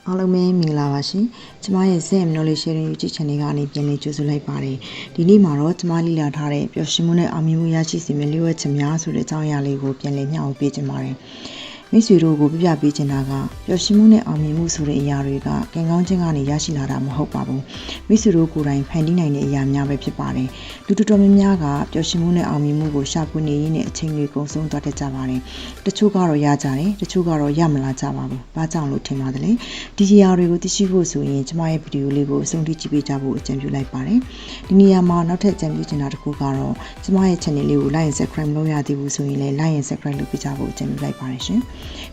အားလုံးပဲမင်္ဂလာပါရှင်ကျမရဲ့ Zen Knowledge Sharing YouTube Channel ကနေပြန်လည်ကြိုဆိုလိုက်ပါတယ်ဒီနေ့မှာတော့ကျမလေ့လာထားတဲ့ပျော်ရွှင်မှုနဲ့အောင်မြင်မှုရရှိစေမယ့်လျှို့ဝှက်ချက်များဆိုတဲ့အကြောင်းအရာလေးကိုပြန်လည်မျှဝေပေးခြင်းပါတယ်မိတ်ဆွေတို့ကိုပြပြပေးချင်တာကပျော်ရွှင်မှုနဲ့အောင်မြင်မှုဆိုတဲ့အရာတွေကကံကောင်းခြင်းကနေရရှိလာတာမဟုတ်ပါဘူးမိတ်ဆွေတို့ကိုယ်တိုင်ဖန်တီးနိုင်တဲ့အရာများပဲဖြစ်ပါတယ်လူတော်တော်များများကပျော်ရွှင်မှုနဲ့အောင်မြင်မှုကိုရှာဖွေနေရင်းနဲ့အချိန်တွေကုန်ဆုံးသွားတတ်ကြပါတယ်တချို့ကတော့ရကြတယ်တချို့ကတော့ရမလာကြပါဘူးဘာကြောင့်လို့ထင်ပါသလဲဒီအရာတွေကိုသိရှိဖို့ဆိုရင်ကျမရဲ့ဗီဒီယိုလေးကိုအဆုံးထိကြည့်ပေးကြဖို့အကြံပြုလိုက်ပါတယ်ဒီနေရာမှာနောက်ထပ်အကြံပြုချင်တာတစ်ခုကတော့ကျမရဲ့ channel လေးကို like and subscribe လုပ်ရသေးဘူးဆိုရင်လည်း like and subscribe လုပ်ပေးကြဖို့အကြံပြုလိုက်ပါတယ်ရှင်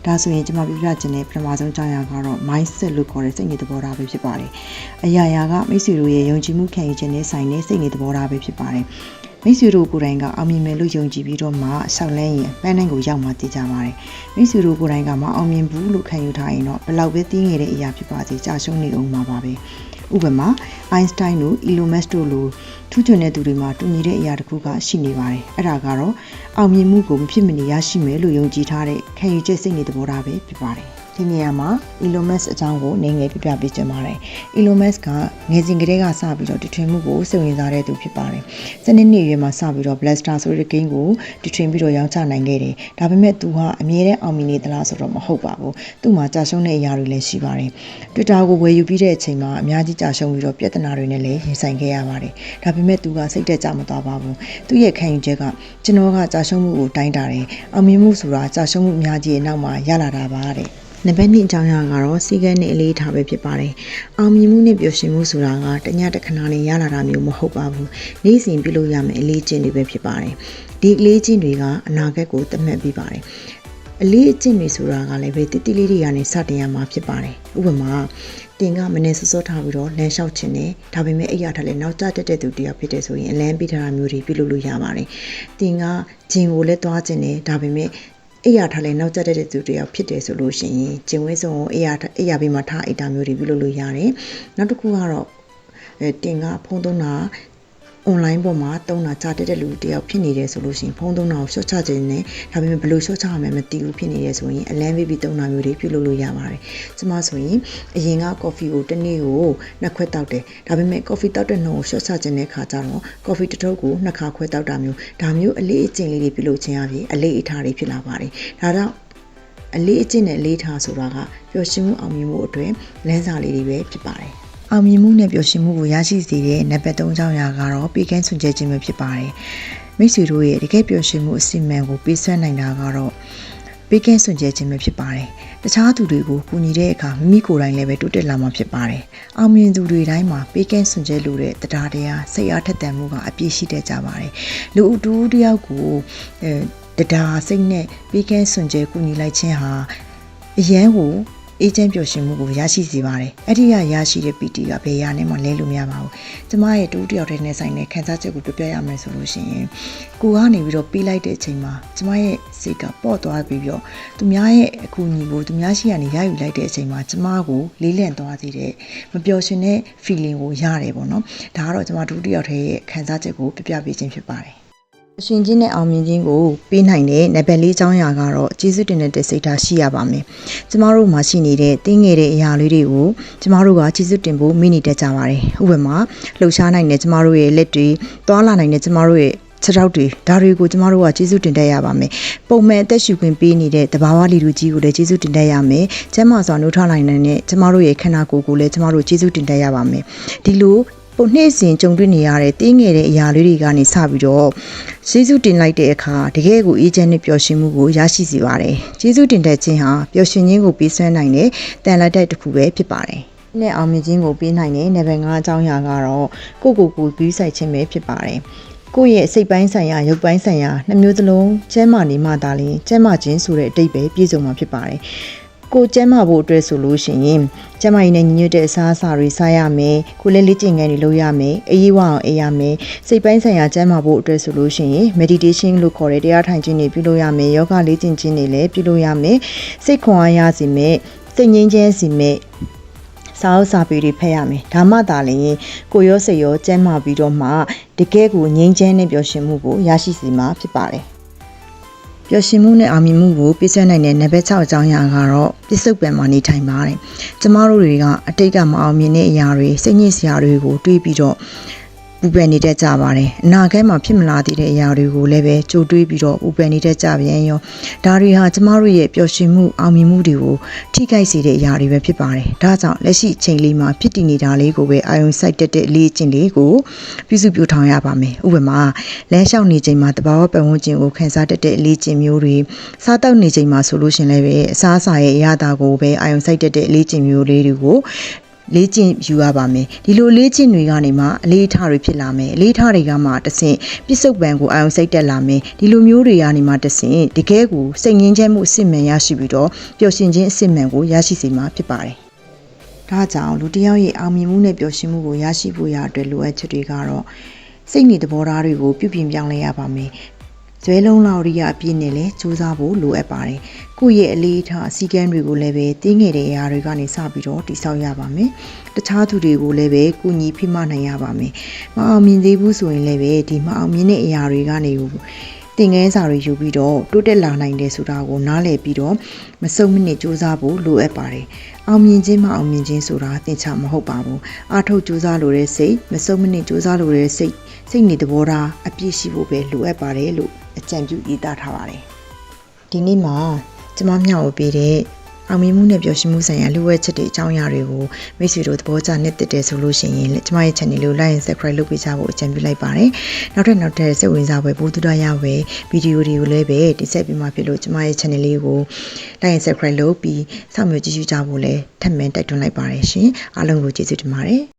ဒါဆိုရင်ကျမပြပြချင်တဲ့ပထမဆုံးအကြောင်းအရာကတော့ mindset လို့ခေါ်တဲ့စိတ်နေသဘောထားပဲဖြစ်ပါတယ်အရာရာကမိတ်ဆွေတို့ရဲ့ယုံကြည်မှုခံယူခြင်းနဲ့ဆိုင်တဲ့စိတ်နေသဘောထားပဲဖြစ်ပါတယ်မိတ်ဆွေတို့ကိုယ်တိုင်ကအောင်မြင်မယ်လို့ယုံကြည်ပြီးတော့မှဆောက်လန်းရင်ပန်းတိုင်းကိုရောက်မှသိကြပါတယ်မိတ်ဆွေတို့ကိုယ်တိုင်ကမအောင်မြင်ဘူးလို့ခံယူထားရင်တော့ဘယ်လောက်ပဲသိငယ်တဲ့အရာဖြစ်ပါစေကြာရှုံးနေအောင်မှာပါပဲဥပမာအိုင်းစတိုင်းတို့အီလိုမက်စ်တို့လိုထူးချွန်တဲ့သူတွေမှာတူညီတဲ့အရာတစ်ခုကရှိနေပါတယ်အဲ့ဒါကတော့အောင်မြင်မှုကိုမဖြစ်မနေရရှိမယ်လို့ယုံကြည်ထားတဲ့ခံယူချက်စိတ်နေသဘောထားပဲဖြစ်ပါတယ်ဒီနေရာမှာ Elon Musk အကြောင်းကိုနည်းငယ်ပြပြပေးချင်ပါတယ်။ Elon Musk ကငယ်စဉ်ကတည်းကစပြီးတော့တည်ထွင်မှုကိုစိတ်ဝင်စားတဲ့သူဖြစ်ပါတယ်။စနေနေ့ရွယ်မှာစပြီးတော့ Blaster ဆိုတဲ့ game ကိုတည်ထွင်ပြီးတော့ရောင်းချနိုင်ခဲ့တယ်။ဒါပေမဲ့သူဟာအမြဲတမ်းအောင်မြင်နေသလားဆိုတော့မဟုတ်ပါဘူး။သူ့မှာကြာရှုံးတဲ့အရာတွေလည်းရှိပါတယ်။ Twitter ကိုဝယ်ယူပြီးတဲ့အချိန်မှာအများကြီးကြာရှုံးပြီးတော့ပြဿနာတွေနဲ့လည်းရင်ဆိုင်ခဲ့ရပါတယ်။ဒါပေမဲ့သူကစိတ်တက်ကြမသွားပါဘူး။သူ့ရဲ့ခံယူချက်ကကျွန်တော်ကကြာရှုံးမှုကိုတိုင်းတာတယ်။အောင်မြင်မှုဆိုတာကြာရှုံးမှုအများကြီးရဲ့နောက်မှာရလာတာပါတဲ့။နံပါတ်2အကြောင်းအရာကတော့စီကံနဲ့အလေးထားပဲဖြစ်ပါတယ်။အောင်မြင်မှုနဲ့ပျော်ရွှင်မှုဆိုတာကတညတစ်ခဏနဲ့ရလာတာမျိုးမဟုတ်ပါဘူး။နေ့စဉ်ပြုလုပ်ရမယ့်အလေးကျင့်တွေပဲဖြစ်ပါတယ်။ဒီအလေးကျင့်တွေကအနာဂတ်ကိုသတ်မှတ်ပေးပါတယ်။အလေးကျင့်တွေဆိုတာကလည်းပဲတိတိလေးတွေကနေစတင်ရမှာဖြစ်ပါတယ်။ဥပမာတင်ကမနေ့စောစောထားပြီးတော့လမ်းလျှောက်ခြင်းနဲ့ဒါပေမဲ့အဲ့ရထားလဲနောက်ကျတက်တဲ့သူတယောက်ဖြစ်တဲ့ဆိုရင်အလန်းပေးထားတာမျိုးတွေပြုလုပ်လို့ရပါတယ်။တင်ကဂျင်ကိုလည်းသွားခြင်းနဲ့ဒါပေမဲ့အိယာထားလဲနောက်ကျတဲ့သူတယောက်ဖြစ်တယ်ဆိုလို့ရှိရင်ကျင်ဝဲစုံကိုအိယာဘေးမှာထားအိတ်တာမျိုးတွေပြုလုပ်လို့ရတယ်နောက်တစ်ခုကတော့တင်ကဖုန်းသုံးတာonline ပေါ်မှာတုံးတာကြားတဲ့လူတယောက်ဖြစ်နေတယ်ဆိုလို့ရှိရင်ဖုန်းသုံးတာကို short ချခြင်းနဲ့ဒါပေမဲ့ဘယ်လို short ချရမလဲမသိဘူးဖြစ်နေတယ်ဆိုရင်အလန်းပေးပြီးတုံးတာမျိုးတွေပြုလုပ်လို့ရပါတယ်။ကျွန်မဆိုရင်အရင်က coffee ကိုတစ်နေ့ကို2ခွက်တောက်တယ်။ဒါပေမဲ့ coffee တောက်တဲ့နှုန်းကို short ချခြင်းတဲ့ခါကျတော့ coffee တစ်ထုပ်ကို2ခါခွဲတောက်တာမျိုးဒါမျိုးအလေးအကျင့်လေးတွေပြုလုပ်ခြင်းအပြင်အလေးအထားတွေဖြစ်လာပါတယ်။ဒါတော့အလေးအကျင့်နဲ့အလေးထားဆိုတာကပျော်ရွှင်မှုအောင်မြင်မှုအတွက်လမ်းစာလေးတွေပဲဖြစ်ပါတယ်။အောင်မြင်မှုနဲ့ပျော်ရွှင်မှုကိုရရှိစေတဲ့နံပါတ်3အကြောင်းအရာကတော့ပေးကမ်းစွန့်ကြဲခြင်းပဲဖြစ်ပါတယ်။မိတ်ဆွေတို့ရဲ့တကယ်ပျော်ရွှင်မှုအစီအမံကိုပေးစွမ်းနိုင်တာကတော့ပေးကမ်းစွန့်ကြဲခြင်းပဲဖြစ်ပါတယ်။တခြားသူတွေကိုကူညီတဲ့အခါမိမိကိုယ်တိုင်လည်းပဲတိုးတက်လာမှာဖြစ်ပါတယ်။အောင်မြင်သူတွေတိုင်းမှာပေးကမ်းစွန့်ကြဲလို့တဲ့တရားတရားစိတ်အားထက်သန်မှုကအပြည့်ရှိတတ်ကြပါတယ်။လူအတူတယောက်ကိုတရားစိတ်နဲ့ပေးကမ်းစွန့်ကြဲကူညီလိုက်ခြင်းဟာအရန်ကိုအေဂျင့်ပျော်ရွှင်မှုကိုရရှိစေပါတယ်။အဲ့ဒီကရရှိတဲ့ပီတီကဘယ်ရာနဲ့မှလဲလို့မရပါဘူး။ကျမရဲ့တူတယောက်တည်းနဲ့ဆိုင်တဲ့ခံစားချက်ကိုပြပြရမယ်ဆိုလို့ရှိရင်ကိုကနေပြီးတော့ပေးလိုက်တဲ့အချိန်မှာကျမရဲ့စိတ်ကပေါ့သွားပြီးတော့သူများရဲ့အကူအညီကိုသူများရှိကနေရယူလိုက်တဲ့အချိန်မှာကျမကိုလေးလံသွားစေတဲ့မပျော်ရွှင်တဲ့ feeling ကိုရတယ်ပေါ့နော်။ဒါကတော့ကျမတူတယောက်တည်းရဲ့ခံစားချက်ကိုပြပြပေးခြင်းဖြစ်ပါတယ်။အရှင်ချင်းနဲ့အောင်မြင်ခြင်းကိုပေးနိုင်တဲ့နံပါတ်4အကြောင်းအရာကတော့ကျေးဇူးတင်တဲ့စိတ်ထားရှိရပါမယ်။ကျမတို့မှာရှိနေတဲ့တင်းငယ်တဲ့အရာလေးတွေကိုကျမတို့ကကျေးဇူးတင်ဖို့မိနေတတ်ကြပါတယ်။ဥပမာလှုပ်ရှားနိုင်တဲ့ကျမတို့ရဲ့လက်တွေသွားလာနိုင်တဲ့ကျမတို့ရဲ့ခြေထောက်တွေဒါတွေကိုကျမတို့ကကျေးဇူးတင်တတ်ရပါမယ်။ပုံမှန်အသက်ရှူခွင့်ပေးနေတဲ့တဘာဝလီလူကြီးကိုလည်းကျေးဇူးတင်တတ်ရမယ်။ကျမစွာနှုတ်ထားနိုင်တဲ့ကျမတို့ရဲ့ခန္ဓာကိုယ်ကိုလည်းကျမတို့ကျေးဇူးတင်တတ်ရပါမယ်။ဒီလိုပုံနှိမ့်စဉ်ကြုံတွေ့နေရတဲ့တင်းငယ်တဲ့အရာလေးတွေကနေစပြီးတော့ကျေးဇူးတင်လိုက်တဲ့အခါတကယ်ကိုအေးချမ်းတဲ့ပျော်ရွှင်မှုကိုရရှိစေပါတယ်။ကျေးဇူးတင်တဲ့ခြင်းဟာပျော်ရွှင်ခြင်းကိုပေးစွမ်းနိုင်တဲ့တန်လက်တိုက်တစ်ခုပဲဖြစ်ပါတယ်။နဲ့အောင်မြင်ခြင်းကိုပေးနိုင်တဲ့နံပါတ်5အကြောင်းအရာကတော့ကိုယ့်ကိုယ်ဂရုစိုက်ခြင်းပဲဖြစ်ပါတယ်။ကိုယ့်ရဲ့စိတ်ပိုင်းဆိုင်ရာရုပ်ပိုင်းဆိုင်ရာနှစ်မျိုးသလုံးကျန်းမာနေမှသာလျှင်ကျန်းမာခြင်းဆိုတဲ့အတိတ်ပဲပြည့်စုံမှာဖြစ်ပါတယ်။ကိုကျန်းမာဖို့အတွက်ဆိုလို့ရှိရင်ကျန်းမာရေးနဲ့ညီညွတ်တဲ့အစားအစာတွေစားရမယ်ကိုလည်းလေ့ကျင့်ခန်းတွေလုပ်ရမယ်အေးအေးဝအောင်အေးရမယ်စိတ်ပိုင်းဆိုင်ရာကျန်းမာဖို့အတွက်ဆိုလို့ရှိရင် meditation လို့ခေါ်တဲ့တရားထိုင်ခြင်းတွေပြုလုပ်ရမယ်ယောဂလေ့ကျင့်ခြင်းတွေလည်းပြုလုပ်ရမယ်စိတ်ခွန်အားရစေမယ်စိတ်ငြိမ်းချမ်းစေမယ်စာအုပ်စာပေတွေဖတ်ရမယ်ဒါမှသာလျှင်ကိုရောစိတ်ရောကျန်းမာပြီးတော့မှတကယ်ကိုငြိမ်းချမ်းတဲ့ပျော်ရွှင်မှုကိုရရှိစေမှာဖြစ်ပါတယ် ပျော်ရွှင်မှုနဲ့အောင်မြင်မှုကိုပြည့်စုံနိုင်တဲ့နံပါတ်6အကြောင်းအရာကတော့ပြစ္ဆုတ်ပံမှာနေထိုင်ပါတယ်ကျမတို့တွေကအတိတ်ကမအောင်မြင်တဲ့အရာတွေစိတ်ညစ်စရာတွေကိုတွေးပြီးတော့ပူပန်နေတတ်ကြပါတယ်အနာဂတ်မှာဖြစ်မလာသေးတဲ့အရာတွေကိုလည်းပဲကြိုတွေးပြီးတော့ပူပန်နေတတ်ကြပြန်ရောဒါတွေဟာကျမတို့ရဲ့ပျော်ရွှင်မှုအောင်မြင်မှုတွေကိုထိခိုက်စေတဲ့အရာတွေပဲဖြစ်ပါတယ်ဒါကြောင့်လက်ရှိအချိန်လေးမှာဖြစ်တည်နေတာလေးကိုပဲအာရုံစိုက်တတ်တဲ့အလေးအကျင့်လေးကိုပြုစုပြောင်းထောင်ရပါမယ်ဥပမာလမ်းလျှောက်နေချိန်မှာတဘာဝပတ်ဝန်းကျင်ကိုခန်းစားတတ်တဲ့အလေးအကျင့်မျိုးတွေစားတောက်နေချိန်မှာဆိုလို့ရှင်လည်းပဲအစားအစာရဲ့အရာတာကိုပဲအာရုံစိုက်တတ်တဲ့အလေးအကျင့်မျိုးလေးတွေကိုလေးကျင့်ယူရပါမယ်ဒီလိုလေးကျင့်တွေကနေမှအလေးထားတွေဖြစ်လာမယ်အလေးထားတွေကမှတဆင့်ပြစ္ဆုတ်ပံကိုအာရုံစိုက်တက်လာမယ်ဒီလိုမျိုးတွေကနေမှတဆင့်တကယ်ကိုစိတ်ငြင်းချမ်းမှုအစစ်မှန်ရရှိပြီးတော့ပျော်ရွှင်ခြင်းအစစ်မှန်ကိုရရှိစေမှာဖြစ်ပါတယ်ဒါကြောင့်လူတစ်ယောက်ရဲ့အောင်မြင်မှုနဲ့ပျော်ရွှင်မှုကိုရရှိဖို့ရအတွက်လိုအပ်ချက်တွေကတော့စိတ်နေသဘောထားတွေကိုပြုပြင်ပြောင်းလဲရပါမယ်ဇွဲလုံးလောက်ရိယအပြည့်နဲ့လည်းစူးစမ်းဖို့လိုအပ်ပါတယ်။ကိုယ့်ရဲ့အလေးထားအစည်းကမ်းတွေကိုလည်းပဲတင်းငယ်တဲ့အရာတွေကနေစပြီးတော့တိဆောက်ရပါမယ်။တခြားသူတွေကိုလည်းပဲကုညီဖိမနိုင်ရပါမယ်။မအောင်မြင်သေးဘူးဆိုရင်လည်းပဲဒီမအောင်မြင်တဲ့အရာတွေကနေသင်ခန်းစာတွေယူပြီးတော့တိုးတက်လာနိုင်တယ်ဆိုတာကိုနားလည်ပြီးတော့မစုံမနစ်စူးစမ်းဖို့လိုအပ်ပါတယ်။အောင်မြင်ခြင်းမအောင်မြင်ခြင်းဆိုတာသင်္ချာမဟုတ်ပါဘူး။အားထုတ်စူးစမ်းလိုတဲ့စိတ်မစုံမနစ်စူးစမ်းလိုတဲ့စိတ်နေသဘောထားအပြည့်ရှိဖို့ပဲလိုအပ်ပါတယ်လို့အကြံပြုရေးသားထားပါတယ်။ဒီနေ့မှာကျွန်မမျှဝေပေးတဲ့အောင်မြင်မှုနဲ့ပျော်ရွှင်မှုဆိုင်ရာလိုအပ်ချက်တွေအကြောင်းအရာတွေကိုမိတ်ဆွေတို့သဘောကျနှစ်သက်တယ်ဆိုလို့ရှိရင်ကျွန်မရဲ့ channel လေးကို like and subscribe လုပ်ပေးကြဖို့အကြံပြုလိုက်ပါတယ်။နောက်ထပ်စိတ်ဝင်စားဖွယ်ပို့တူရရဝယ်ဗီဒီယိုတွေကိုလည်းပဲတင်ဆက်ပေးမှာဖြစ်လို့ကျွန်မရဲ့ channel လေးကို like and subscribe လုပ်ပြီးစောင့်မျှော်ကြည့်ရှုကြဖို့လည်းထပ်မံတိုက်တွန်းလိုက်ပါတယ်ရှင်။အားလုံးကိုကျေးဇူးတင်ပါတယ်။